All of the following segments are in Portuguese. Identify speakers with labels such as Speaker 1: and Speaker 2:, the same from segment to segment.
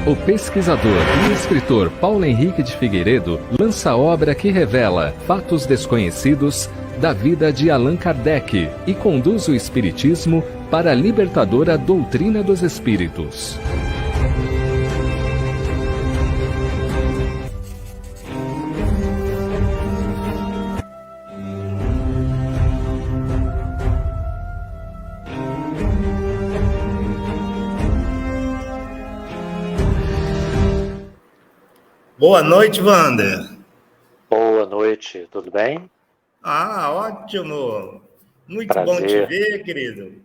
Speaker 1: O pesquisador e escritor Paulo Henrique de Figueiredo lança a obra que revela fatos desconhecidos da vida de Allan Kardec e conduz o espiritismo para a libertadora doutrina dos espíritos.
Speaker 2: Boa noite, Wander.
Speaker 3: Boa noite, tudo bem?
Speaker 2: Ótimo. Muito
Speaker 3: Prazer.
Speaker 2: Bom te ver, querido.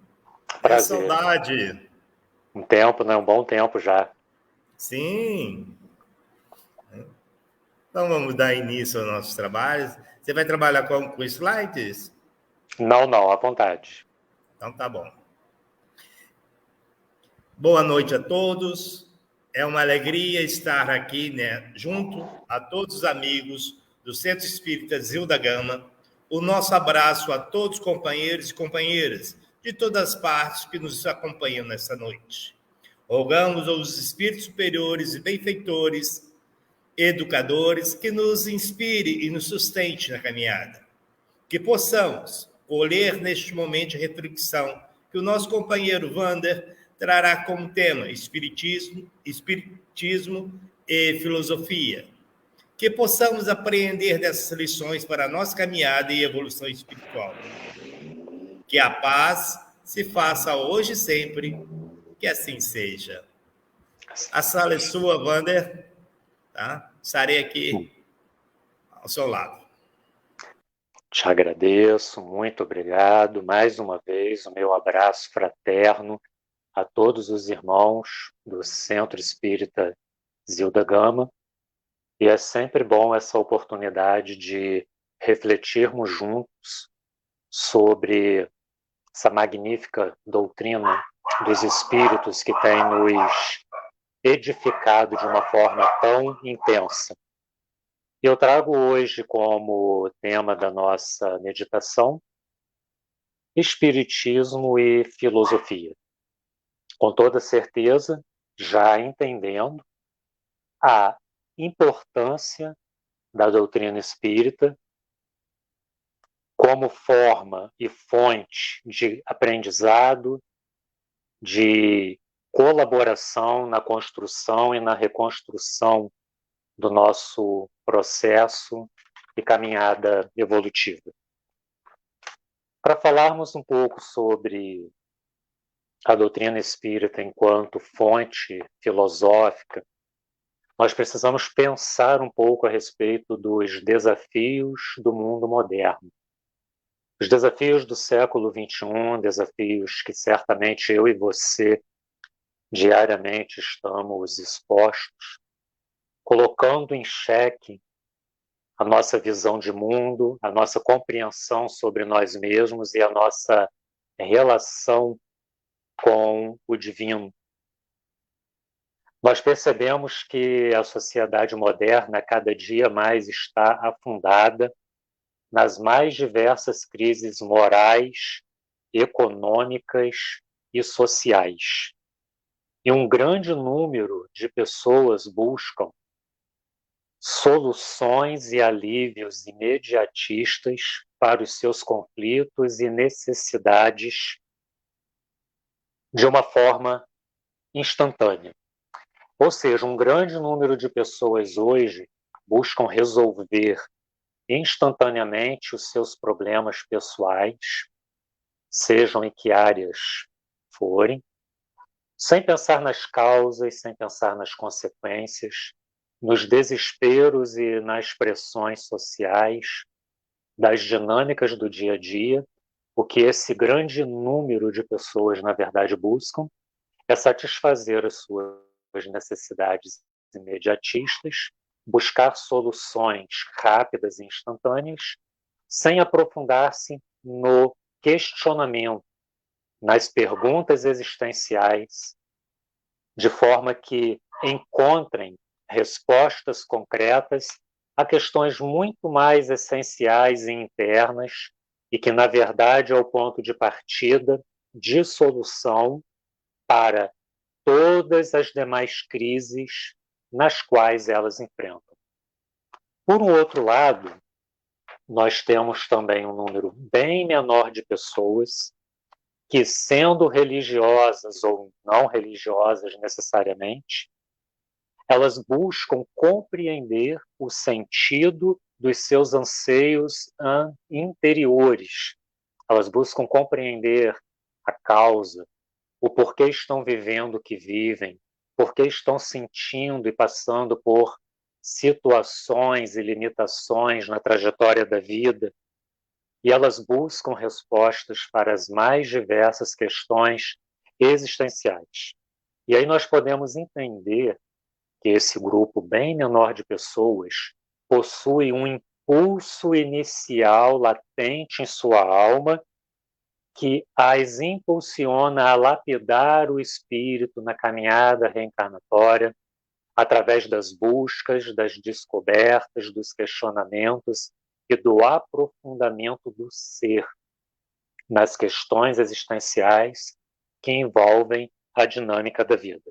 Speaker 3: Prazer.
Speaker 2: Saudade.
Speaker 3: Um tempo, né? Um bom tempo já.
Speaker 2: Sim. Então vamos dar início aos nossos trabalhos. Você vai trabalhar com slides?
Speaker 3: Não, à vontade.
Speaker 2: Então tá bom. Boa noite a todos. É uma alegria estar aqui, né, junto a todos os amigos do Centro Espírita Zilda Gama. O nosso abraço a todos os companheiros e companheiras de todas as partes que nos acompanham nessa noite. Rogamos aos espíritos superiores e benfeitores, educadores, que nos inspire e nos sustente na caminhada. Que possamos colher neste momento de reflexão que o nosso companheiro Wander trará como tema espiritismo e filosofia. Que possamos apreender dessas lições para a nossa caminhada e evolução espiritual. Que a paz se faça hoje e sempre, que assim seja. A sala é sua, Wander. Tá? Estarei aqui ao seu lado.
Speaker 3: Te agradeço, muito obrigado. Mais uma vez, o meu abraço fraterno a todos os irmãos do Centro Espírita Zilda Gama. E é sempre bom essa oportunidade de refletirmos juntos sobre essa magnífica doutrina dos espíritos que tem nos edificado de uma forma tão intensa. Eu trago hoje como tema da nossa meditação Espiritismo e filosofia. Com toda certeza, já entendendo a importância da doutrina espírita como forma e fonte de aprendizado, de colaboração na construção e na reconstrução do nosso processo e caminhada evolutiva. Para falarmos um pouco sobre a doutrina espírita enquanto fonte filosófica, nós precisamos pensar um pouco a respeito dos desafios do mundo moderno. Os desafios do século XXI, desafios que certamente eu e você diariamente estamos expostos, colocando em xeque a nossa visão de mundo, a nossa compreensão sobre nós mesmos e a nossa relação com o divino. Nós percebemos que a sociedade moderna cada dia mais está afundada nas mais diversas crises morais, econômicas e sociais. E um grande número de pessoas buscam soluções e alívios imediatistas para os seus conflitos e necessidades de uma forma instantânea. Ou seja, um grande número de pessoas hoje buscam resolver instantaneamente os seus problemas pessoais, sejam em que áreas forem, sem pensar nas causas, sem pensar nas consequências, nos desesperos e nas pressões sociais, das dinâmicas do dia a dia. O que esse grande número de pessoas, na verdade, buscam é satisfazer as suas necessidades imediatistas, buscar soluções rápidas e instantâneas, sem aprofundar-se no questionamento, nas perguntas existenciais, de forma que encontrem respostas concretas a questões muito mais essenciais e internas e que, na verdade, é o ponto de partida de solução para todas as demais crises nas quais elas enfrentam. Por um outro lado, nós temos também um número bem menor de pessoas que, sendo religiosas ou não religiosas necessariamente, elas buscam compreender o sentido dos seus anseios interiores. Elas buscam compreender a causa, o porquê estão vivendo o que vivem, porquê estão sentindo e passando por situações e limitações na trajetória da vida. E elas buscam respostas para as mais diversas questões existenciais. E aí nós podemos entender que esse grupo bem menor de pessoas possui um impulso inicial latente em sua alma que as impulsiona a lapidar o espírito na caminhada reencarnatória através das buscas, das descobertas, dos questionamentos e do aprofundamento do ser nas questões existenciais que envolvem a dinâmica da vida.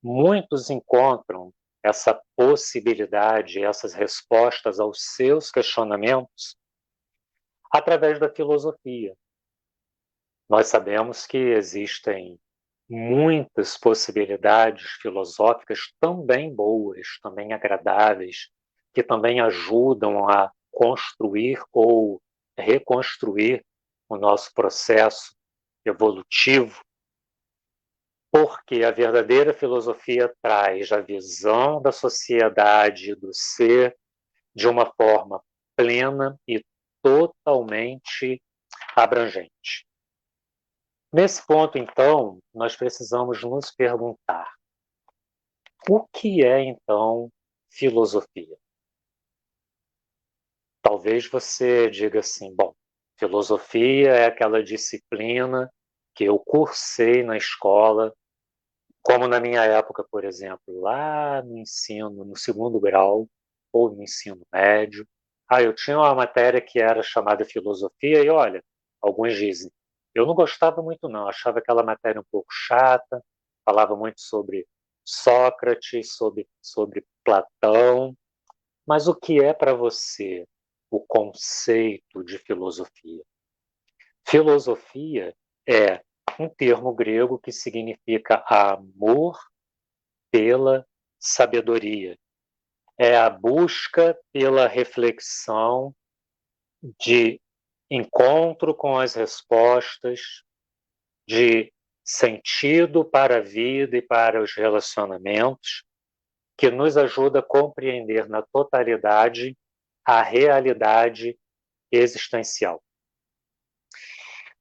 Speaker 3: Muitos encontram essa possibilidade, essas respostas aos seus questionamentos através da filosofia. Nós sabemos que existem muitas possibilidades filosóficas também boas, também agradáveis, que também ajudam a construir ou reconstruir o nosso processo evolutivo, porque a verdadeira filosofia traz a visão da sociedade e do ser de uma forma plena e totalmente abrangente. Nesse ponto, então, nós precisamos nos perguntar: o que é, então, filosofia? Talvez você diga assim, bom, filosofia é aquela disciplina que eu cursei na escola, como na minha época, por exemplo, lá no ensino, no segundo grau, ou no ensino médio. Eu tinha uma matéria que era chamada filosofia, e olha, alguns dizem, eu não gostava muito não, achava aquela matéria um pouco chata, falava muito sobre Sócrates, sobre Platão, mas o que é para você o conceito de filosofia? Filosofia é um termo grego que significa amor pela sabedoria. É a busca pela reflexão de encontro com as respostas, de sentido para a vida e para os relacionamentos, que nos ajuda a compreender na totalidade a realidade existencial.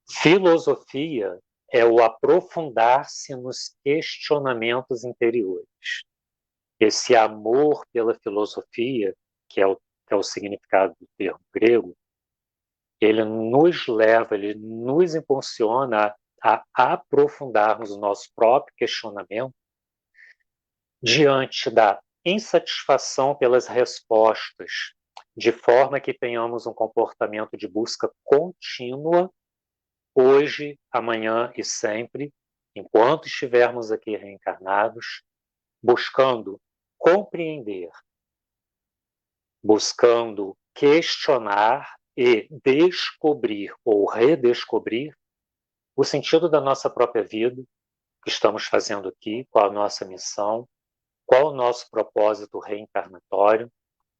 Speaker 3: Filosofia é o aprofundar-se nos questionamentos interiores. Esse amor pela filosofia, que é o significado do termo grego, ele nos leva, ele nos impulsiona a aprofundarmos o nosso próprio questionamento diante da insatisfação pelas respostas, de forma que tenhamos um comportamento de busca contínua, hoje, amanhã e sempre, enquanto estivermos aqui reencarnados, buscando compreender, buscando questionar e descobrir ou redescobrir o sentido da nossa própria vida, o que estamos fazendo aqui, qual a nossa missão, qual o nosso propósito reencarnatório,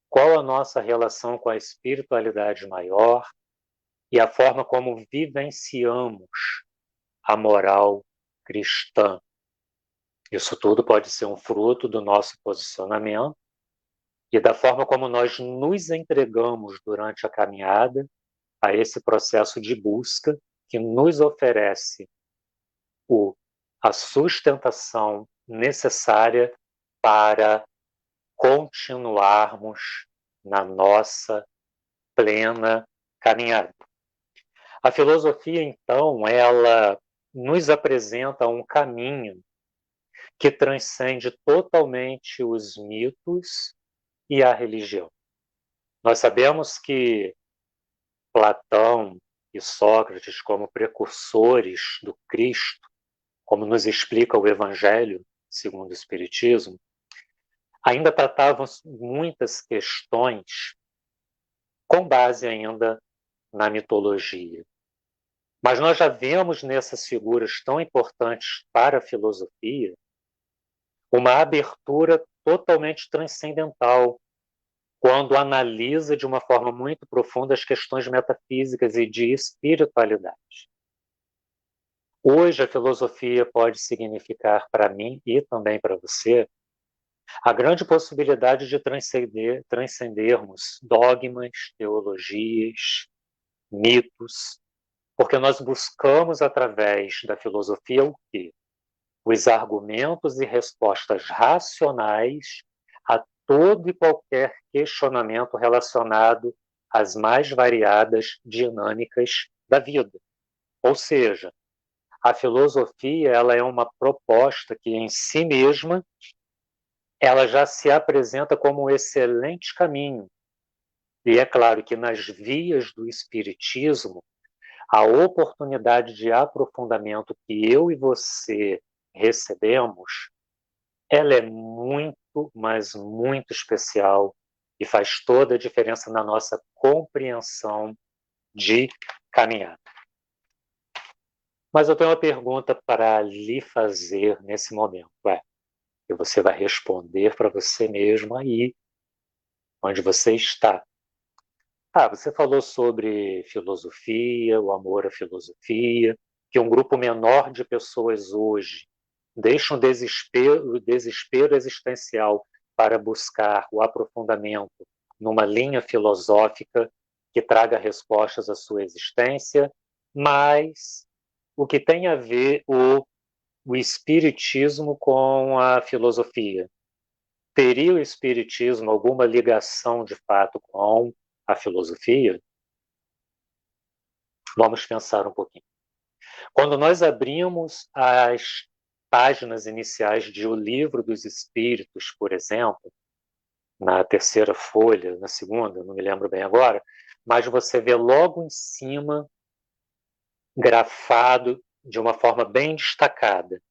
Speaker 3: qual a nossa relação com a espiritualidade maior e a forma como vivenciamos a moral cristã. Isso tudo pode ser um fruto do nosso posicionamento e da forma como nós nos entregamos durante a caminhada a esse processo de busca que nos oferece a sustentação necessária para continuarmos na nossa plena caminhada. A filosofia, então, ela nos apresenta um caminho que transcende totalmente os mitos e a religião. Nós sabemos que Platão e Sócrates, como precursores do Cristo, como nos explica o Evangelho segundo o Espiritismo, ainda tratavam muitas questões com base ainda na mitologia. Mas nós já vemos nessas figuras tão importantes para a filosofia uma abertura totalmente transcendental, quando analisa de uma forma muito profunda as questões metafísicas e de espiritualidade. Hoje, a filosofia pode significar para mim e também para você a grande possibilidade de transcendermos dogmas, teologias, mitos, porque nós buscamos através da filosofia o quê? Os argumentos e respostas racionais a todo e qualquer questionamento relacionado às mais variadas dinâmicas da vida. Ou seja, a filosofia ela é uma proposta que em si mesma ela já se apresenta como um excelente caminho. E é claro que nas vias do espiritismo, a oportunidade de aprofundamento que eu e você recebemos, ela é muito, mas muito especial e faz toda a diferença na nossa compreensão de caminhada. Mas eu tenho uma pergunta para lhe fazer nesse momento. E você vai responder para você mesmo aí, onde você está. Você falou sobre filosofia, o amor à filosofia, que um grupo menor de pessoas hoje deixa o desespero existencial para buscar o aprofundamento numa linha filosófica que traga respostas à sua existência, mas o que tem a ver o espiritismo com a filosofia? Teria o espiritismo alguma ligação de fato com a filosofia? Vamos pensar um pouquinho. Quando nós abrimos as páginas iniciais de O Livro dos Espíritos, por exemplo, na terceira folha, na segunda, não me lembro bem agora, mas você vê logo em cima, grafado de uma forma bem destacada,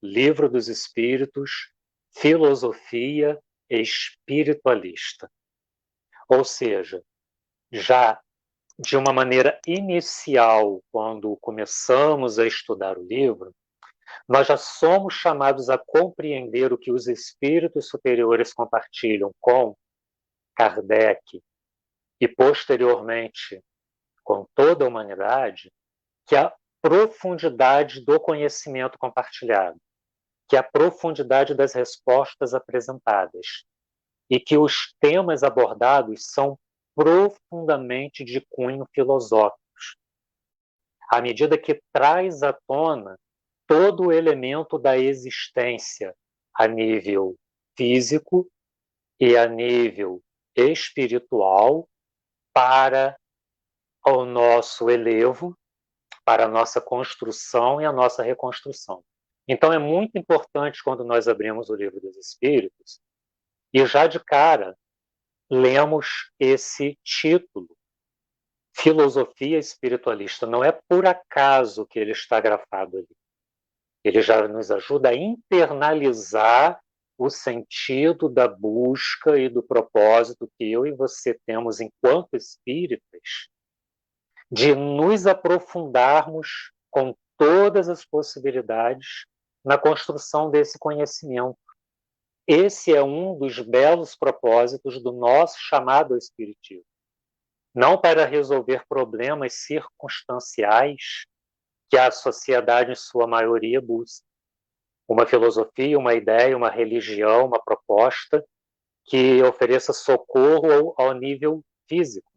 Speaker 3: Livro dos Espíritos, Filosofia Espiritualista. Ou seja, já de uma maneira inicial, quando começamos a estudar o livro, nós já somos chamados a compreender o que os espíritos superiores compartilham com Kardec e, posteriormente, com toda a humanidade, que é a profundidade do conhecimento compartilhado, que é a profundidade das respostas apresentadas, e que os temas abordados são profundamente de cunho filosóficos, à medida que traz à tona todo o elemento da existência a nível físico e a nível espiritual para o nosso elevo, para a nossa construção e a nossa reconstrução. Então é muito importante quando nós abrimos o Livro dos Espíritos e já de cara lemos esse título, Filosofia Espiritualista. Não é por acaso que ele está grafado ali. Ele já nos ajuda a internalizar o sentido da busca e do propósito que eu e você temos enquanto espíritas de nos aprofundarmos com todas as possibilidades na construção desse conhecimento. Esse é um dos belos propósitos do nosso chamado espiritismo. Não para resolver problemas circunstanciais que a sociedade, em sua maioria, busca. Uma filosofia, uma ideia, uma religião, uma proposta que ofereça socorro ao nível físico.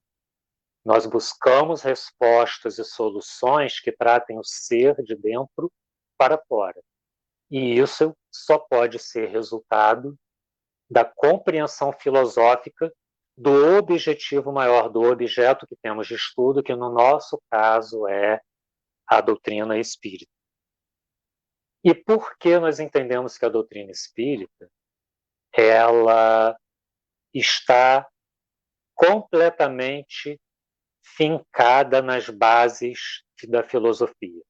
Speaker 3: Nós buscamos respostas e soluções que tratem o ser de dentro para fora. E isso só pode ser resultado da compreensão filosófica do objetivo maior, do objeto que temos de estudo, que no nosso caso é a doutrina espírita. E por que nós entendemos que a doutrina espírita ela está completamente fincada nas bases da filosofia?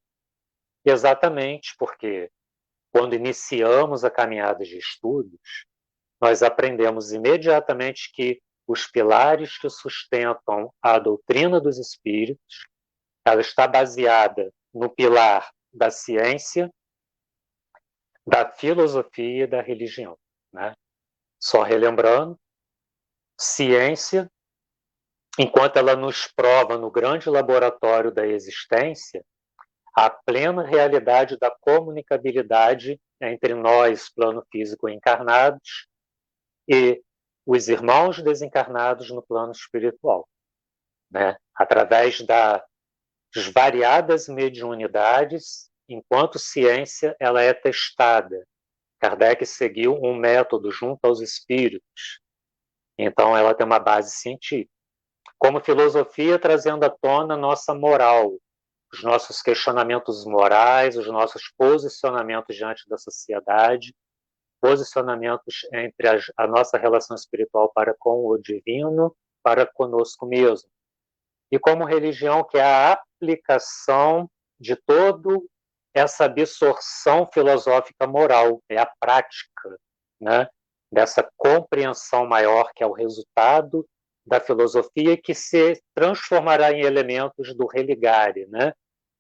Speaker 3: Exatamente porque quando iniciamos a caminhada de estudos, nós aprendemos imediatamente que os pilares que sustentam a doutrina dos espíritos, ela está baseada no pilar da ciência, da filosofia e da religião, né? Só relembrando, ciência, enquanto ela nos prova no grande laboratório da existência a plena realidade da comunicabilidade entre nós, plano físico encarnados, e os irmãos desencarnados no plano espiritual, né? Através das variadas mediunidades, enquanto ciência ela é testada. Kardec seguiu um método junto aos espíritos, então ela tem uma base científica. Como filosofia, trazendo à tona nossa moral, os nossos questionamentos morais, os nossos posicionamentos diante da sociedade, posicionamentos entre a nossa relação espiritual para com o divino, para conosco mesmo. E como religião, que é a aplicação de toda essa absorção filosófica moral, é a prática, né, dessa compreensão maior que é o resultado da filosofia, que se transformará em elementos do religare, né,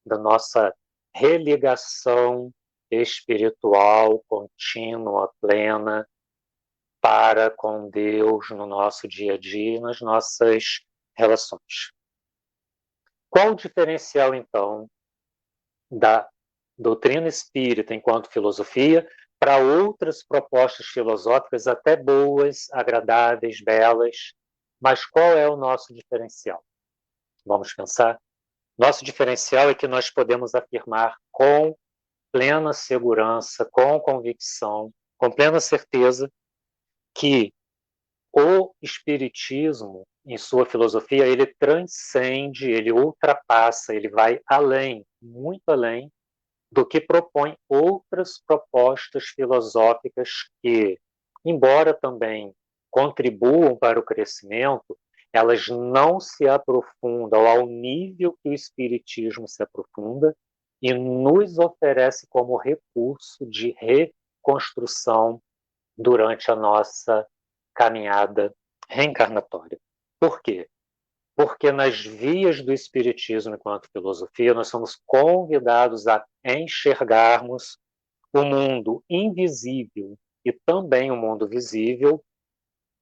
Speaker 3: da nossa religação espiritual contínua, plena, para com Deus no nosso dia a dia e nas nossas relações. Qual o diferencial, então, da doutrina espírita enquanto filosofia para outras propostas filosóficas, até boas, agradáveis, belas, mas qual é o nosso diferencial? Vamos pensar? Nosso diferencial é que nós podemos afirmar com plena segurança, com convicção, com plena certeza, que o Espiritismo, em sua filosofia, ele transcende, ele ultrapassa, ele vai além, muito além, do que propõe outras propostas filosóficas que, embora também contribuam para o crescimento, elas não se aprofundam ao nível que o Espiritismo se aprofunda e nos oferece como recurso de reconstrução durante a nossa caminhada reencarnatória. Por quê? Porque nas vias do Espiritismo enquanto filosofia, nós somos convidados a enxergarmos o mundo invisível e também o mundo visível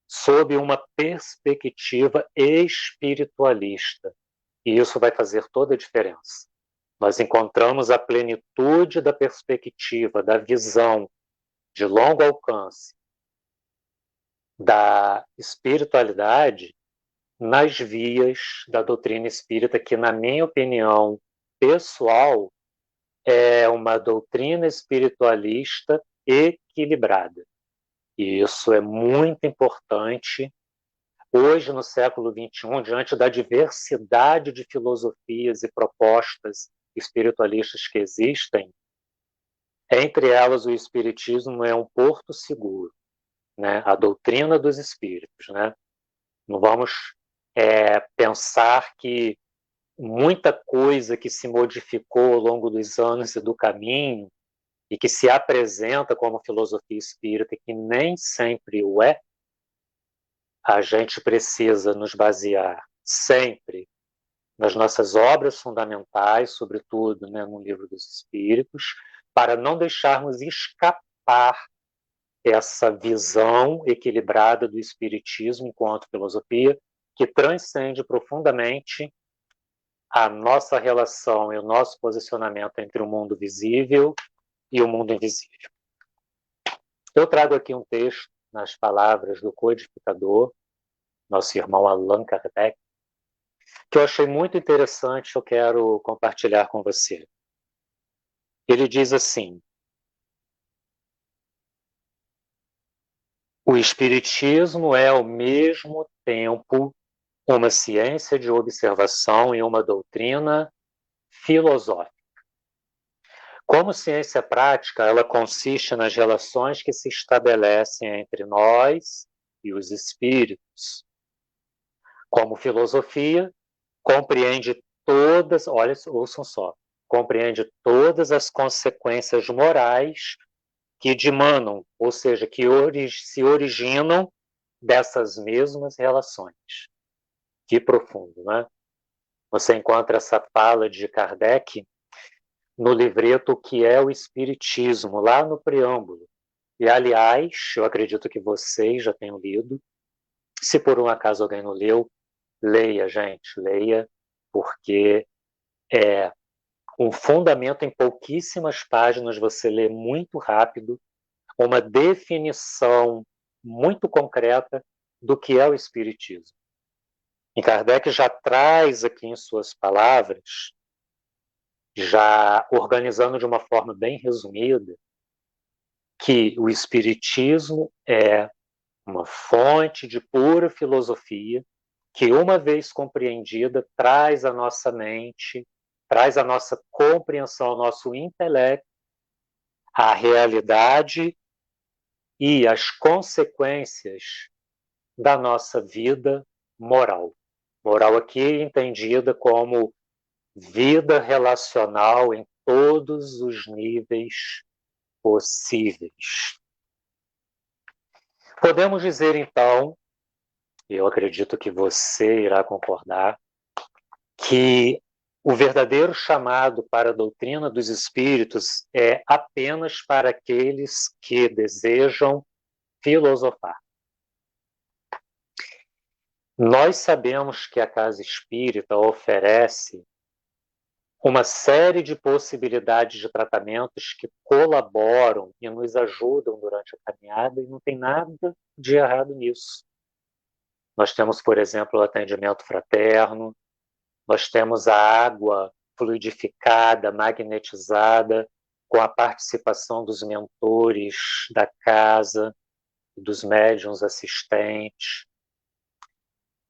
Speaker 3: sob uma perspectiva espiritualista. E isso vai fazer toda a diferença. Nós encontramos a plenitude da perspectiva, da visão de longo alcance, da espiritualidade nas vias da doutrina espírita, que, na minha opinião pessoal, é uma doutrina espiritualista equilibrada. E isso é muito importante hoje, no século XXI, diante da diversidade de filosofias e propostas espiritualistas que existem. Entre elas, o Espiritismo é um porto seguro, né? A doutrina dos espíritos, né? Não vamos pensar que muita coisa que se modificou ao longo dos anos e do caminho e que se apresenta como filosofia espírita, que nem sempre o é, a gente precisa nos basear sempre nas nossas obras fundamentais, sobretudo, né, no Livro dos Espíritos, para não deixarmos escapar essa visão equilibrada do Espiritismo enquanto filosofia, que transcende profundamente a nossa relação e o nosso posicionamento entre o mundo visível e o mundo invisível. Eu trago aqui um texto nas palavras do codificador, nosso irmão Allan Kardec, que eu achei muito interessante, eu quero compartilhar com você. Ele diz assim: o Espiritismo é ao mesmo tempo uma ciência de observação e uma doutrina filosófica. Como ciência prática, ela consiste nas relações que se estabelecem entre nós e os espíritos. Como filosofia, compreende todas, olha, ouçam só, compreende todas as consequências morais que dimanam, ou seja, que se originam dessas mesmas relações. Que profundo, né? Você encontra essa fala de Kardec no livreto Que é o Espiritismo, lá no preâmbulo. E, aliás, eu acredito que vocês já tenham lido. Se por um acaso alguém não leu, leia, gente, leia, porque é um fundamento em pouquíssimas páginas, você lê muito rápido, uma definição muito concreta do que é o Espiritismo. E Kardec já traz aqui em suas palavras, já organizando de uma forma bem resumida, que o Espiritismo é uma fonte de pura filosofia que, uma vez compreendida, traz à nossa mente, traz à nossa compreensão, ao nosso intelecto, a realidade e as consequências da nossa vida moral. Moral aqui entendida como vida relacional em todos os níveis possíveis. Podemos dizer, então, eu acredito que você irá concordar, que o verdadeiro chamado para a doutrina dos espíritos é apenas para aqueles que desejam filosofar. Nós sabemos que a casa espírita oferece uma série de possibilidades de tratamentos que colaboram e nos ajudam durante a caminhada, e não tem nada de errado nisso. Nós temos, por exemplo, o atendimento fraterno, nós temos a água fluidificada, magnetizada, com a participação dos mentores da casa, dos médiuns assistentes.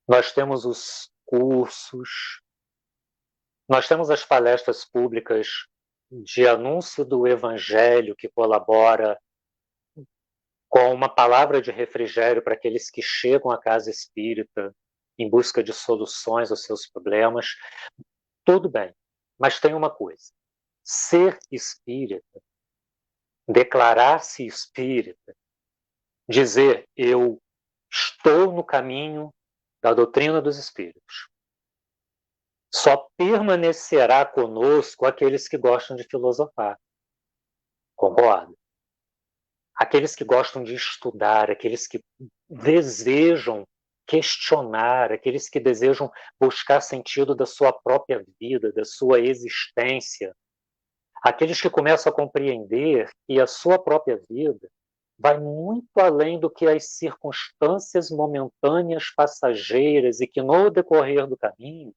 Speaker 3: Nós temos os cursos, nós temos as palestras públicas de anúncio do Evangelho, que colabora com uma palavra de refrigério para aqueles que chegam à casa espírita em busca de soluções aos seus problemas. Tudo bem, mas tem uma coisa: ser espírita, declarar-se espírita, dizer eu estou no caminho da doutrina dos espíritos, só permanecerá conosco aqueles que gostam de filosofar. Concorda? Aqueles que gostam de estudar, aqueles que desejam questionar, aqueles que desejam buscar sentido da sua própria vida, da sua existência, aqueles que começam a compreender que a sua própria vida vai muito além do que as circunstâncias momentâneas, passageiras, e que no decorrer do caminho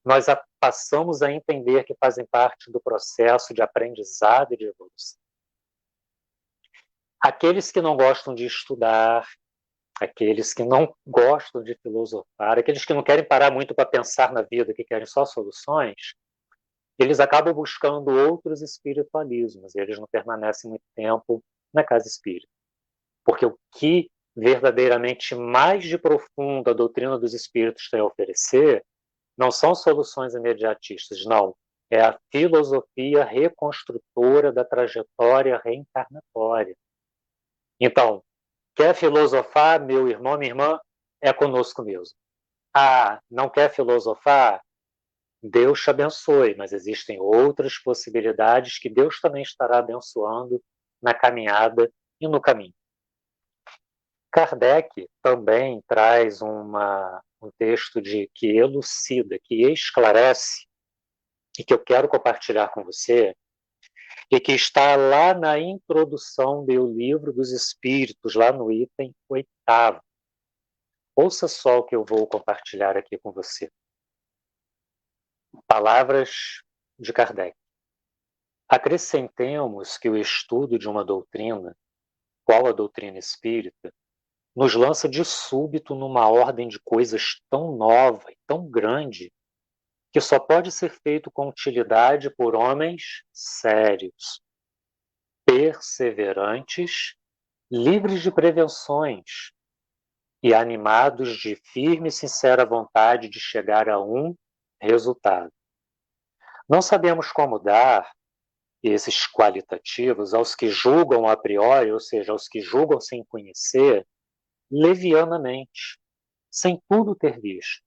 Speaker 3: nós passamos a entender que fazem parte do processo de aprendizado e de evolução. Aqueles que não gostam de estudar, aqueles que não gostam de filosofar, aqueles que não querem parar muito para pensar na vida, que querem só soluções, eles acabam buscando outros espiritualismos, e eles não permanecem muito tempo na casa espírita. Porque o que verdadeiramente mais de profundo a doutrina dos espíritos tem a oferecer não são soluções imediatistas, não. É a filosofia reconstrutora da trajetória reencarnatória. Então, quer filosofar, meu irmão, minha irmã, é conosco mesmo. Ah, não quer filosofar? Deus te abençoe, mas existem outras possibilidades que Deus também estará abençoando na caminhada e no caminho. Kardec também traz um texto que elucida, que esclarece, e que eu quero compartilhar com você, e que está lá na introdução do Livro dos Espíritos, lá no item 8º. Ouça só o que eu vou compartilhar aqui com você. Palavras de Kardec. Acrescentemos que o estudo de uma doutrina, qual a doutrina espírita, nos lança de súbito numa ordem de coisas tão nova e tão grande, que só pode ser feito com utilidade por homens sérios, perseverantes, livres de prevenções e animados de firme e sincera vontade de chegar a um resultado. Não sabemos como dar esses qualitativos aos que julgam a priori, ou seja, aos que julgam sem conhecer, levianamente, sem tudo ter visto,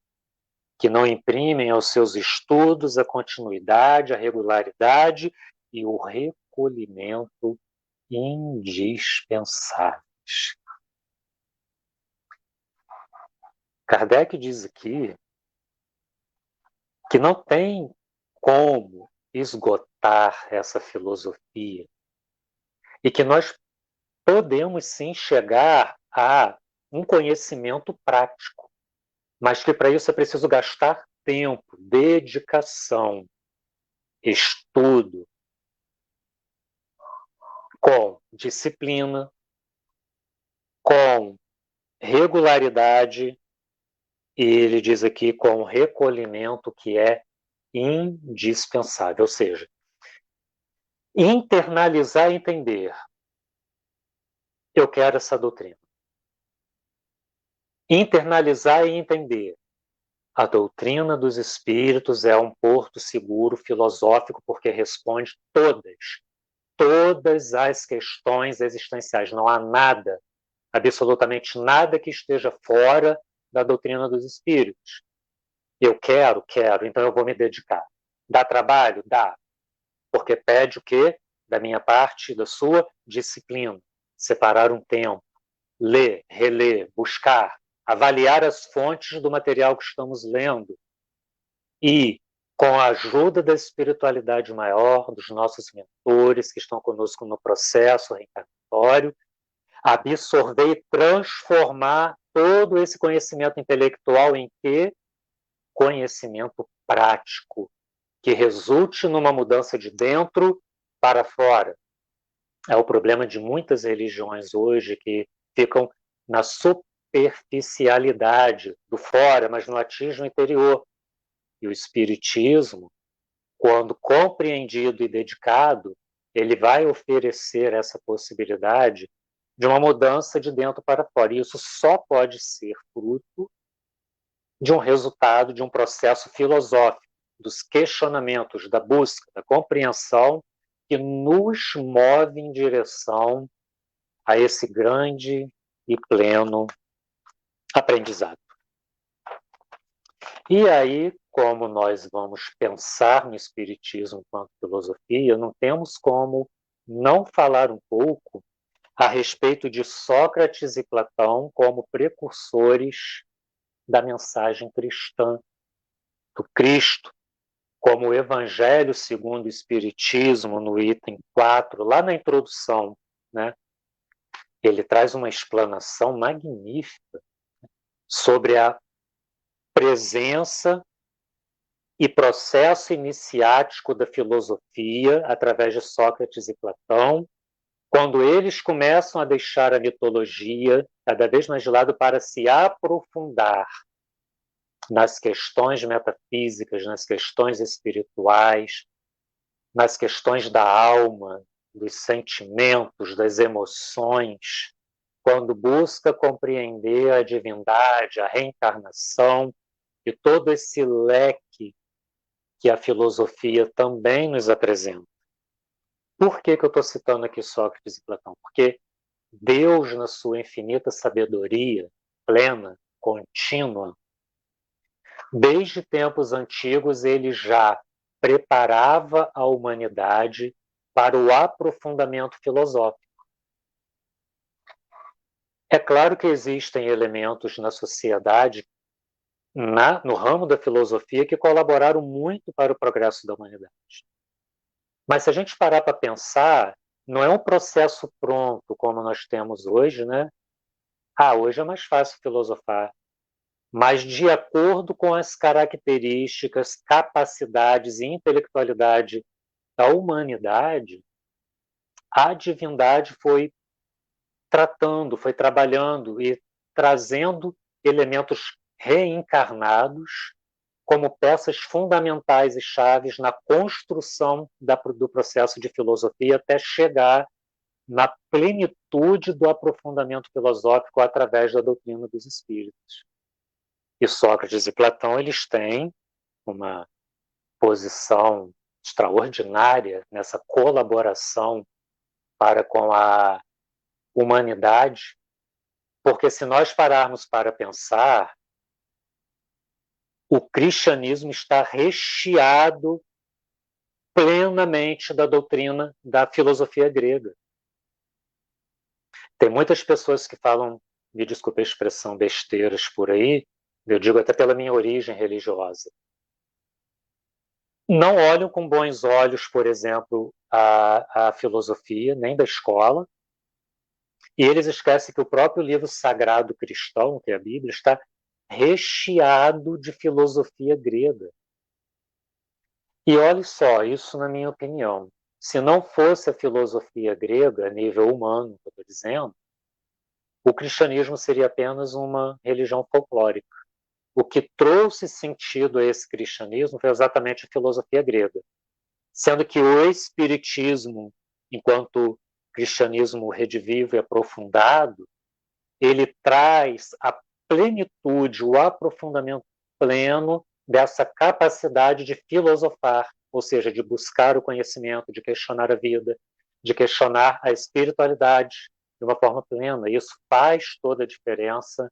Speaker 3: que não imprimem aos seus estudos a continuidade, a regularidade e o recolhimento indispensáveis. Kardec diz aqui que não tem como esgotar essa filosofia e que nós podemos sim chegar a um conhecimento prático, mas que para isso é preciso gastar tempo, dedicação, estudo, com disciplina, com regularidade, e ele diz aqui com recolhimento que é indispensável, ou seja, internalizar e entender. Eu quero essa doutrina. Internalizar e entender. A doutrina dos espíritos é um porto seguro filosófico porque responde todas as questões existenciais. Não há nada, absolutamente nada que esteja fora da doutrina dos espíritos. Eu quero, então eu vou me dedicar. Dá trabalho? Dá. Porque pede o quê? Da minha parte, da sua disciplina. Separar um tempo, ler, reler, buscar, avaliar as fontes do material que estamos lendo e, com a ajuda da espiritualidade maior, dos nossos mentores que estão conosco no processo reencarnatório, absorver e transformar todo esse conhecimento intelectual em quê? Conhecimento prático, que resulte numa mudança de dentro para fora. É o problema de muitas religiões hoje que ficam na superficialidade do fora, mas não atingem o interior. E o Espiritismo, quando compreendido e dedicado, ele vai oferecer essa possibilidade de uma mudança de dentro para fora. E isso só pode ser fruto de um resultado de um processo filosófico, dos questionamentos, da busca, da compreensão que nos move em direção a esse grande e pleno aprendizado. E aí, como nós vamos pensar no Espiritismo enquanto filosofia, não temos como não falar um pouco a respeito de Sócrates e Platão como precursores da mensagem cristã, do Cristo, como o Evangelho segundo o Espiritismo, no item 4, lá na introdução, né? Ele traz uma explanação magnífica sobre a presença e processo iniciático da filosofia através de Sócrates e Platão, quando eles começam a deixar a mitologia cada vez mais de lado para se aprofundar nas questões metafísicas, nas questões espirituais, nas questões da alma, dos sentimentos, das emoções, quando busca compreender a divindade, a reencarnação e todo esse leque que a filosofia também nos apresenta. Por que eu estou citando aqui Sócrates e Platão? Porque Deus, na sua infinita sabedoria plena, contínua, desde tempos antigos, ele já preparava a humanidade para o aprofundamento filosófico. É claro que existem elementos na sociedade, no ramo da filosofia, que colaboraram muito para o progresso da humanidade. Mas se a gente parar para pensar, não é um processo pronto como nós temos hoje, né? Hoje é mais fácil filosofar. Mas de acordo com as características, capacidades e intelectualidade da humanidade, a divindade foi tratando, foi trabalhando e trazendo elementos reencarnados como peças fundamentais e chaves na construção do processo de filosofia até chegar na plenitude do aprofundamento filosófico através da doutrina dos espíritos. E Sócrates e Platão, eles têm uma posição extraordinária nessa colaboração para com a humanidade, porque se nós pararmos para pensar, o cristianismo está recheado plenamente da doutrina da filosofia grega. Tem muitas pessoas que falam, me desculpe a expressão, besteiras por aí, eu digo até pela minha origem religiosa. Não olham com bons olhos, por exemplo, a filosofia, nem da escola, e eles esquecem que o próprio livro sagrado cristão, que é a Bíblia, está recheado de filosofia grega. E olhe só, isso na minha opinião, se não fosse a filosofia grega, a nível humano, que eu estou dizendo, o cristianismo seria apenas uma religião folclórica. O que trouxe sentido a esse cristianismo foi exatamente a filosofia grega. Sendo que o espiritismo, enquanto cristianismo redivivo e aprofundado, ele traz a plenitude, o aprofundamento pleno dessa capacidade de filosofar, ou seja, de buscar o conhecimento, de questionar a vida, de questionar a espiritualidade de uma forma plena. Isso faz toda a diferença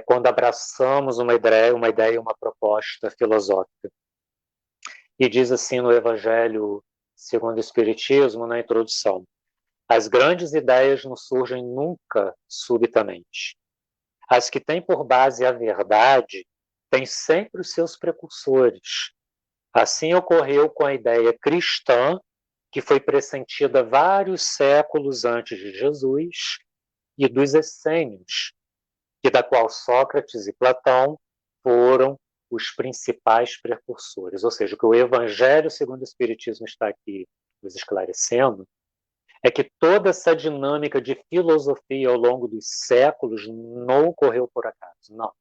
Speaker 3: quando abraçamos uma ideia, uma proposta filosófica. E diz assim no Evangelho segundo o Espiritismo, na introdução: as grandes ideias não surgem nunca subitamente. As que têm por base a verdade têm sempre os seus precursores. Assim ocorreu com a ideia cristã, que foi pressentida vários séculos antes de Jesus, e dos essênios, e da qual Sócrates e Platão foram os principais precursores. Ou seja, o que o Evangelho segundo o Espiritismo está aqui nos esclarecendo é que toda essa dinâmica de filosofia ao longo dos séculos não ocorreu por acaso, não.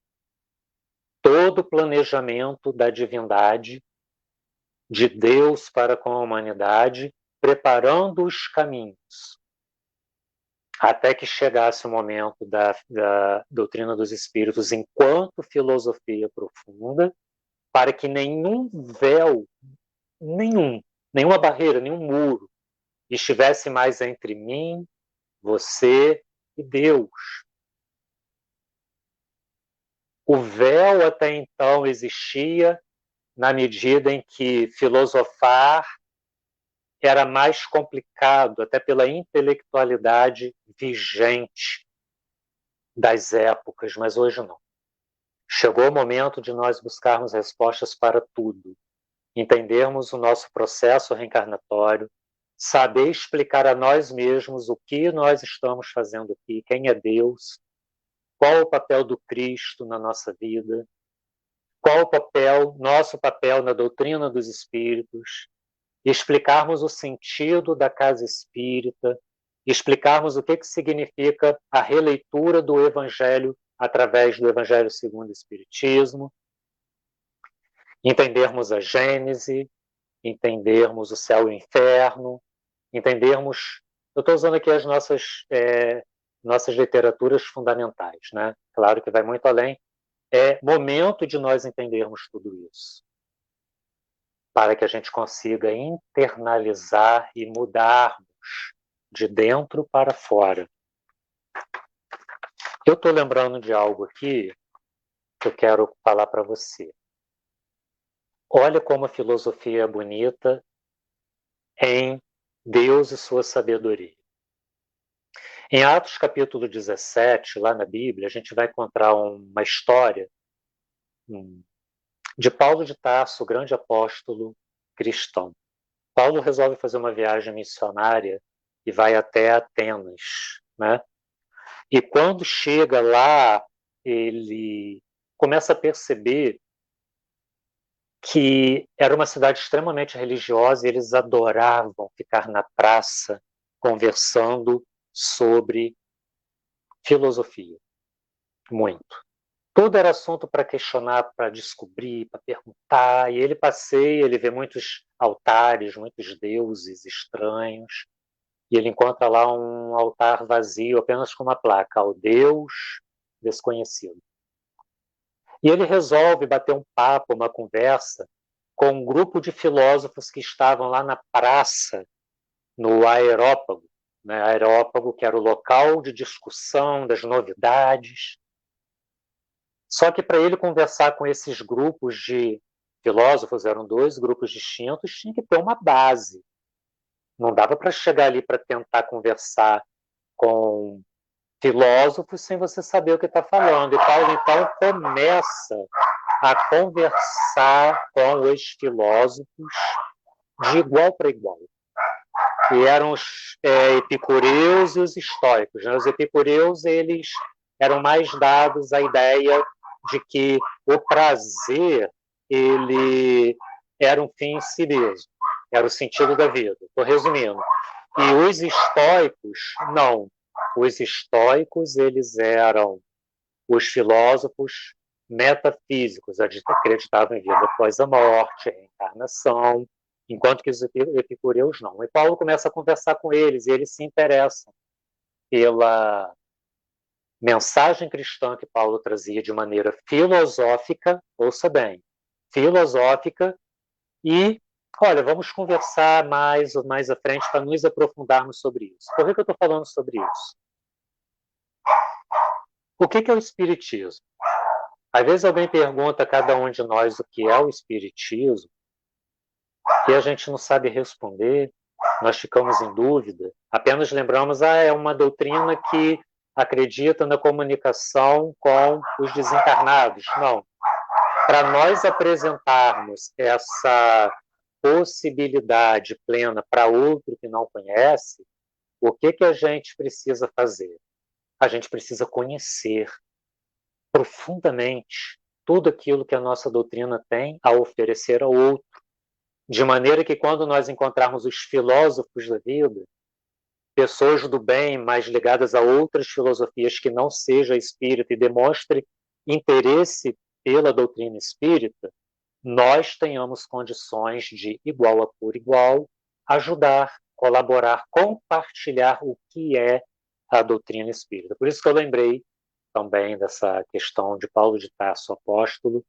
Speaker 3: Todo o planejamento da divindade, de Deus para com a humanidade, preparando os caminhos, até que chegasse o momento da doutrina dos espíritos enquanto filosofia profunda, para que nenhum véu, nenhuma barreira, nenhum muro estivesse mais entre mim, você e Deus. O véu até então existia na medida em que filosofar era mais complicado, até pela intelectualidade vigente das épocas, mas hoje não. Chegou o momento de nós buscarmos respostas para tudo, entendermos o nosso processo reencarnatório, saber explicar a nós mesmos o que nós estamos fazendo aqui, quem é Deus, qual o papel do Cristo na nossa vida, qual o nosso papel na doutrina dos espíritos, explicarmos o sentido da casa espírita, explicarmos o que significa a releitura do Evangelho através do Evangelho segundo o Espiritismo, entendermos a Gênese, entendermos o céu e o inferno, entendermos... Eu estou usando aqui as nossas literaturas fundamentais, né? Claro que vai muito além. É momento de nós entendermos tudo isso, para que a gente consiga internalizar e mudarmos de dentro para fora. Eu estou lembrando de algo aqui que eu quero falar para você. Olha como a filosofia é bonita em Deus e sua sabedoria. Em Atos capítulo 17, lá na Bíblia, a gente vai encontrar uma história de Paulo de Tarso, o grande apóstolo cristão. Paulo resolve fazer uma viagem missionária e vai até Atenas, né? E quando chega lá, ele começa a perceber que era uma cidade extremamente religiosa e eles adoravam ficar na praça conversando sobre filosofia. Muito. Tudo era assunto para questionar, para descobrir, para perguntar. E ele passeia, ele vê muitos altares, muitos deuses estranhos. E ele encontra lá um altar vazio, apenas com uma placa: ao Deus desconhecido. E ele resolve bater um papo, uma conversa com um grupo de filósofos que estavam lá na praça, no Areópago, né? Areópago, que era o local de discussão das novidades. Só que para ele conversar com esses grupos de filósofos, eram dois grupos distintos, tinha que ter uma base. Não dava para chegar ali para tentar conversar com filósofos sem você saber o que está falando. E Paulo, então, começa a conversar com os filósofos de igual para igual. E eram os epicureus e os estoicos. Né? Os epicureus, eles eram mais dados à ideia de que o prazer ele era um fim em si mesmo, era o sentido da vida. Estou resumindo. E os estoicos, não. Os estoicos, eles eram os filósofos metafísicos, acreditavam em vida após a morte, reencarnação, enquanto que os epicureus não. E Paulo começa a conversar com eles, e eles se interessam pela mensagem cristã que Paulo trazia de maneira filosófica, ouça bem, filosófica, e, olha, vamos conversar mais à frente para nos aprofundarmos sobre isso. Por que eu estou falando sobre isso? O que é o Espiritismo? Às vezes alguém pergunta a cada um de nós o que é o Espiritismo, e a gente não sabe responder, nós ficamos em dúvida, apenas lembramos, é uma doutrina que acredita na comunicação com os desencarnados. Não. Para nós apresentarmos essa possibilidade plena para outro que não conhece, o que a gente precisa fazer? A gente precisa conhecer profundamente tudo aquilo que a nossa doutrina tem a oferecer ao outro, de maneira que quando nós encontrarmos os filósofos da vida, pessoas do bem, mais ligadas a outras filosofias que não seja espírita e demonstre interesse pela doutrina espírita, nós tenhamos condições de, igual a por igual, ajudar, colaborar, compartilhar o que é a doutrina espírita. Por isso que eu lembrei também dessa questão de Paulo de Tarso, apóstolo,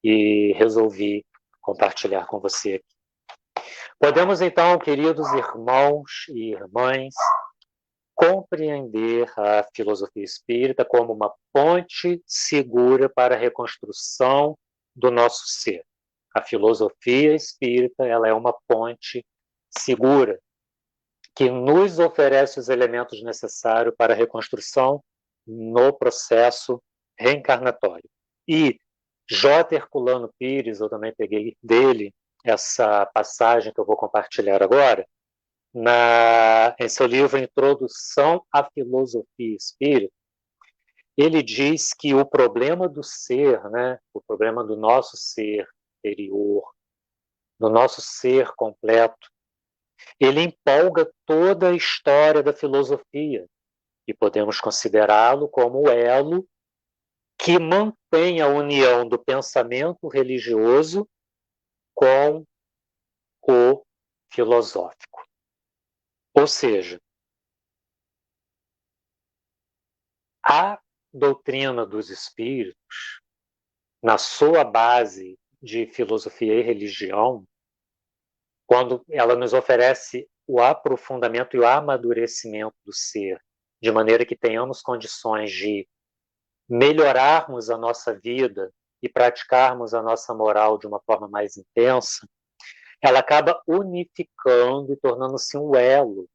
Speaker 3: e resolvi compartilhar com você aqui. Podemos então, queridos irmãos e irmãs, compreender a filosofia espírita como uma ponte segura para a reconstrução do nosso ser. A filosofia espírita, ela é uma ponte segura que nos oferece os elementos necessários para a reconstrução no processo reencarnatório. E J. Herculano Pires, eu também peguei dele essa passagem que eu vou compartilhar agora, em seu livro Introdução à Filosofia Espírita, ele diz que o problema do ser, né, o problema do nosso ser interior, do nosso ser completo, ele empolga toda a história da filosofia e podemos considerá-lo como o elo que mantém a união do pensamento religioso com o filosófico. Ou seja, a doutrina dos espíritos, na sua base de filosofia e religião, quando ela nos oferece o aprofundamento e o amadurecimento do ser, de maneira que tenhamos condições de melhorarmos a nossa vida e praticarmos a nossa moral de uma forma mais intensa, ela acaba unificando e tornando-se um elo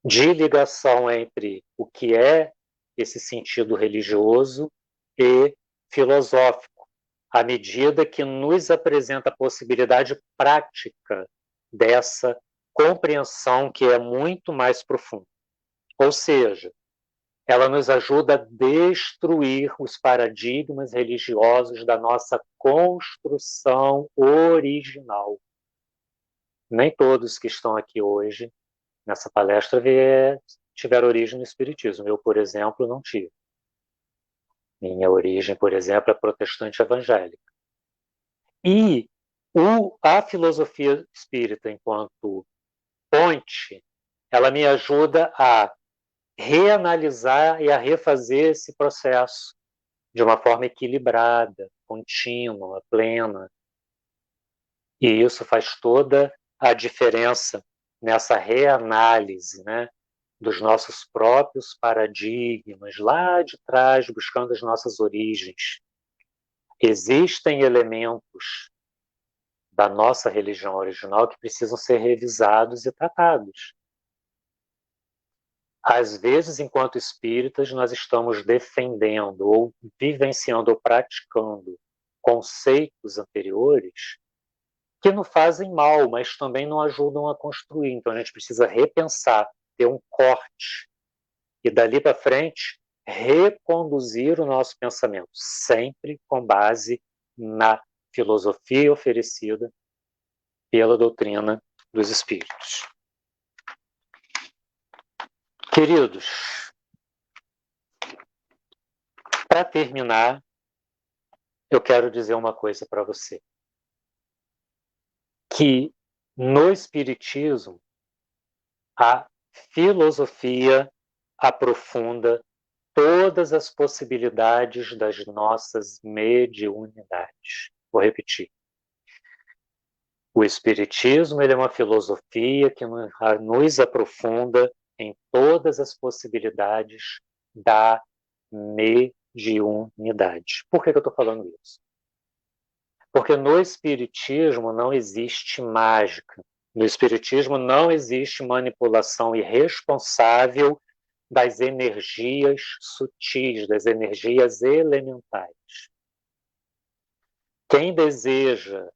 Speaker 3: de ligação entre o que é esse sentido religioso e filosófico, à medida que nos apresenta a possibilidade prática dessa compreensão que é muito mais profunda. Ou seja, ela nos ajuda a destruir os paradigmas religiosos da nossa construção original. Nem todos que estão aqui hoje, nessa palestra, tiveram origem no Espiritismo. Eu, por exemplo, não tive. Minha origem, por exemplo, é protestante evangélica. E a filosofia espírita, enquanto ponte, ela me ajuda a reanalisar e a refazer esse processo de uma forma equilibrada, contínua, plena, E isso faz toda a diferença nessa reanálise, né, dos nossos próprios paradigmas, lá de trás, buscando as nossas origens. Existem elementos da nossa religião original que precisam ser revisados e tratados. Às vezes, enquanto espíritas, nós estamos defendendo ou vivenciando ou praticando conceitos anteriores que não fazem mal, mas também não ajudam a construir. Então, a gente precisa repensar, ter um corte e, dali para frente, reconduzir o nosso pensamento, sempre com base na filosofia oferecida pela doutrina dos espíritos. Queridos, para terminar, eu quero dizer uma coisa para você. Que no Espiritismo, a filosofia aprofunda todas as possibilidades das nossas mediunidades. Vou repetir. O Espiritismo ele é uma filosofia que nos aprofunda em todas as possibilidades da mediunidade. Por que eu estou falando isso? Porque no Espiritismo não existe mágica. No Espiritismo não existe manipulação irresponsável das energias sutis, das energias elementais. Quem deseja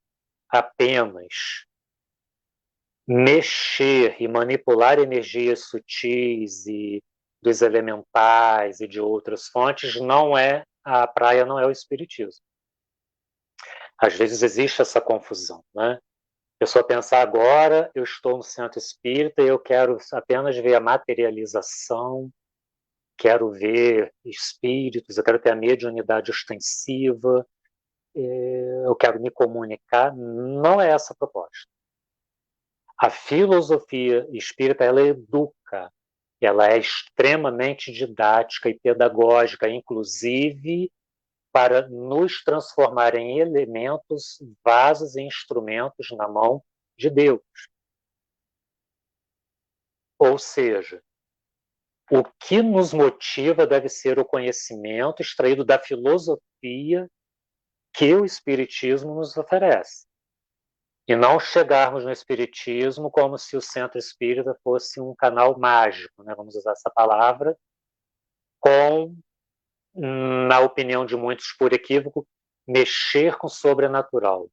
Speaker 3: apenas mexer e manipular energias sutis e dos elementais e de outras fontes, a praia não é o Espiritismo. Às vezes existe essa confusão, né? A pessoa pensa, agora eu estou no centro espírita e eu quero apenas ver a materialização, quero ver espíritos, eu quero ter a mediunidade ostensiva, eu quero me comunicar. Não é essa a proposta. A filosofia espírita, ela educa, ela é extremamente didática e pedagógica, inclusive para nos transformar em elementos, vasos e instrumentos na mão de Deus. Ou seja, o que nos motiva deve ser o conhecimento extraído da filosofia que o Espiritismo nos oferece. E não chegarmos no Espiritismo como se o Centro Espírita fosse um canal mágico, né? Vamos usar essa palavra, com, na opinião de muitos por equívoco, mexer com o sobrenatural.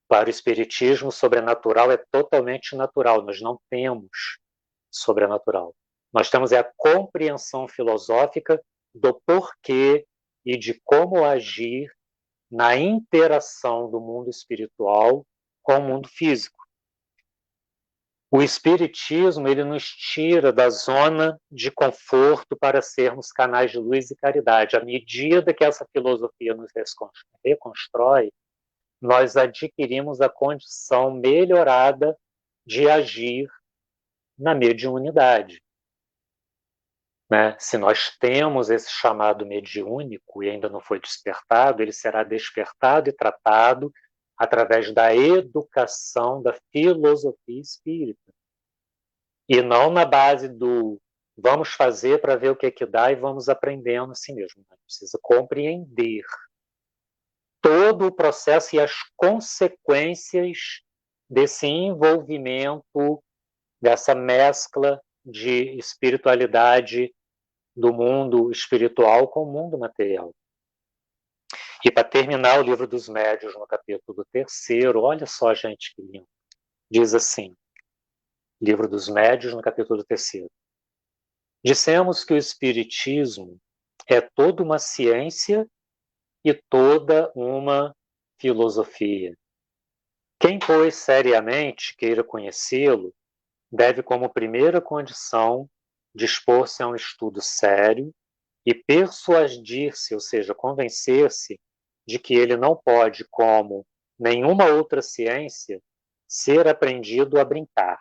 Speaker 3: Para o Espiritismo, o sobrenatural é totalmente natural, nós não temos sobrenatural. Nós temos a compreensão filosófica do porquê e de como agir na interação do mundo espiritual com o mundo físico. O Espiritismo ele nos tira da zona de conforto para sermos canais de luz e caridade. À medida que essa filosofia nos reconstrói, nós adquirimos a condição melhorada de agir na mediunidade. Né? Se nós temos esse chamado mediúnico e ainda não foi despertado, ele será despertado e tratado através da educação da filosofia espírita. E não na base do vamos fazer para ver o que dá e vamos aprendendo assim mesmo. A gente precisa compreender todo o processo e as consequências desse envolvimento, dessa mescla de espiritualidade do mundo espiritual com o mundo material. E para terminar o livro dos médiuns, no capítulo 3º, olha só, gente, que lindo. Diz assim, livro dos médiuns, no capítulo 3º. Dissemos que o Espiritismo é toda uma ciência e toda uma filosofia. Quem, pois, seriamente queira conhecê-lo, deve, como primeira condição, dispor-se a um estudo sério e persuadir-se, ou seja, convencer-se de que ele não pode, como nenhuma outra ciência, ser aprendido a brincar.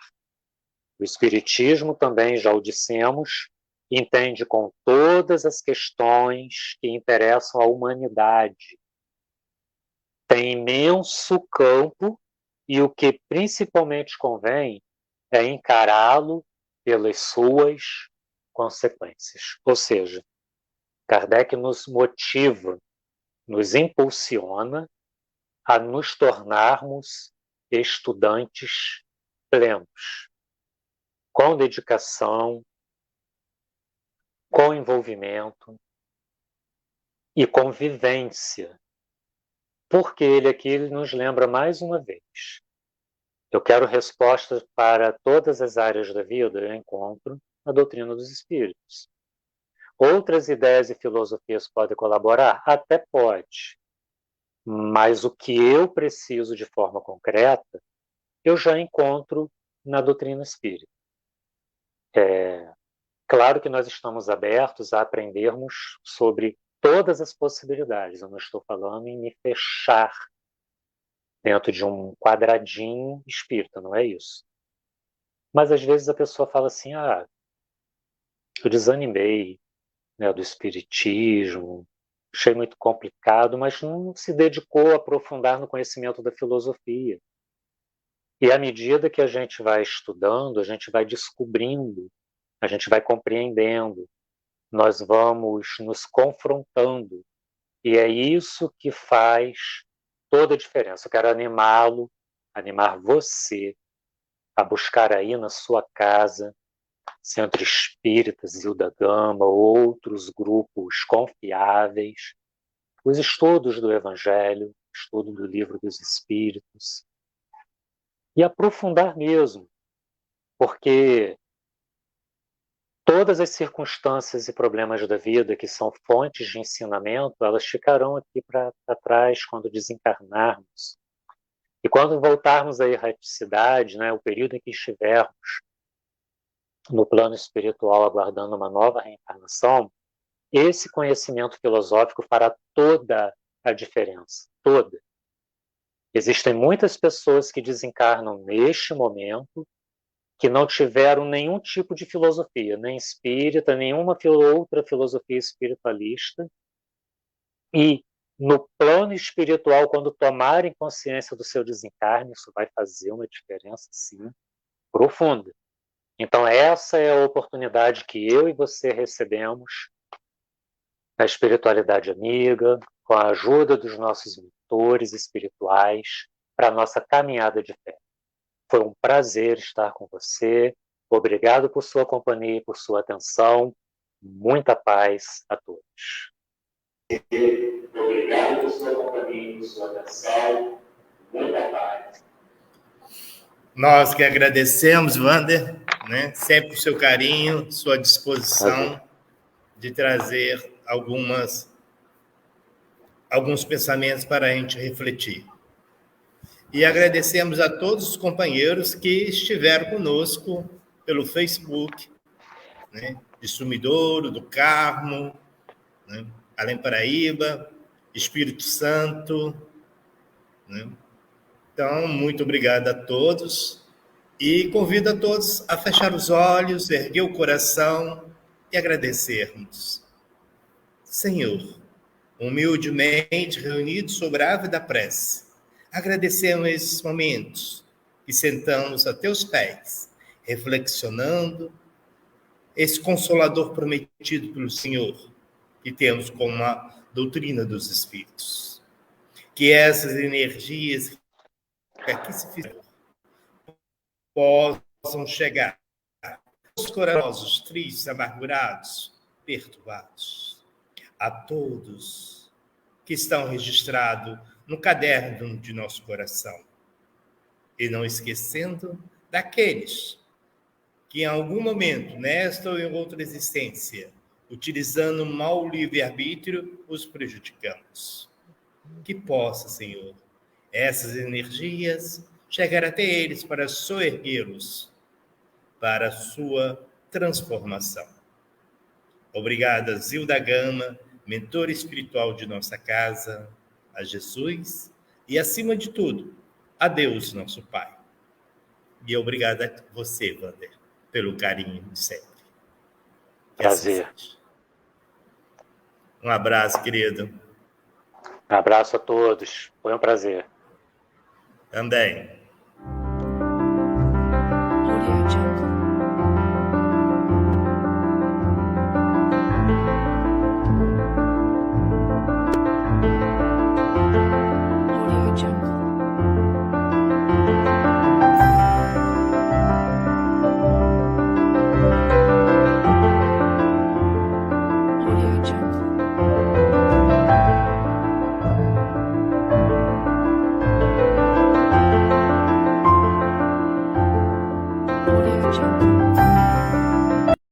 Speaker 3: O Espiritismo, também já o dissemos, entende com todas as questões que interessam à humanidade. Tem imenso campo e o que principalmente convém é encará-lo pelas suas consequências. Ou seja, Kardec nos motiva, nos impulsiona a nos tornarmos estudantes plenos, com dedicação, com envolvimento e convivência. Porque ele aqui nos lembra mais uma vez: eu quero respostas para todas as áreas da vida, eu encontro na doutrina dos espíritos. Outras ideias e filosofias podem colaborar? Até pode. Mas o que eu preciso de forma concreta, eu já encontro na doutrina espírita. Claro que nós estamos abertos a aprendermos sobre todas as possibilidades. Eu não estou falando em me fechar dentro de um quadradinho espírita, não é isso. Mas às vezes a pessoa fala assim: eu desanimei, né, do espiritismo, achei muito complicado, mas não se dedicou a aprofundar no conhecimento da filosofia. E à medida que a gente vai estudando, a gente vai descobrindo, a gente vai compreendendo, nós vamos nos confrontando. E é isso que faz toda a diferença. Eu quero animá-lo, animar você a buscar aí na sua casa, Centro Espírita Zilda Gama, outros grupos confiáveis, os estudos do Evangelho, estudo do Livro dos Espíritos, e aprofundar mesmo, porque todas as circunstâncias e problemas da vida que são fontes de ensinamento, elas ficarão aqui para trás quando desencarnarmos. E quando voltarmos à erraticidade, né, o período em que estivermos no plano espiritual aguardando uma nova reencarnação, esse conhecimento filosófico fará toda a diferença, toda. Existem muitas pessoas que desencarnam neste momento que não tiveram nenhum tipo de filosofia, nem espírita, nenhuma outra filosofia espiritualista, e no plano espiritual, quando tomarem consciência do seu desencarne, isso vai fazer uma diferença, sim, profunda. Então essa é a oportunidade que eu e você recebemos na espiritualidade amiga, com a ajuda dos nossos mentores espirituais, para a nossa caminhada de fé. Foi um prazer estar com você. Obrigado por sua companhia e por sua atenção. Muita paz a todos. Obrigado por sua companhia e por sua atenção. Muita paz.
Speaker 2: Nós que agradecemos, Wander, né? Sempre o seu carinho, sua disposição de trazer alguns pensamentos para a gente refletir. E agradecemos a todos os companheiros que estiveram conosco pelo Facebook, né, de Sumidouro, do Carmo, né, Além Paraíba, Espírito Santo. Né? Então, muito obrigado a todos e convido a todos a fechar os olhos, erguer o coração e agradecermos. Senhor, humildemente reunidos sobre a ave da prece, agradecemos esses momentos que sentamos a teus pés, reflexionando esse consolador prometido pelo Senhor, que temos como a doutrina dos Espíritos. Que essas energias que aqui se fizeram possam chegar aos corajosos, tristes, amargurados, perturbados, a todos que estão registrados no caderno de nosso coração. E não esquecendo daqueles que em algum momento, nesta ou em outra existência, utilizando mal o livre-arbítrio, os prejudicamos. Que possa, Senhor, essas energias chegar até eles para soerguê-los, para a sua transformação. Obrigada, Zilda Gama, mentor espiritual de nossa casa, a Jesus e, acima de tudo, a Deus, nosso Pai. E obrigado a você, Wander, pelo carinho de sempre.
Speaker 3: Prazer.
Speaker 2: Um abraço, querido.
Speaker 3: Um abraço a todos. Foi um prazer.
Speaker 2: Também.
Speaker 4: Audio Jungle. Audio Jungle. Audio Jungle. Audio Jungle.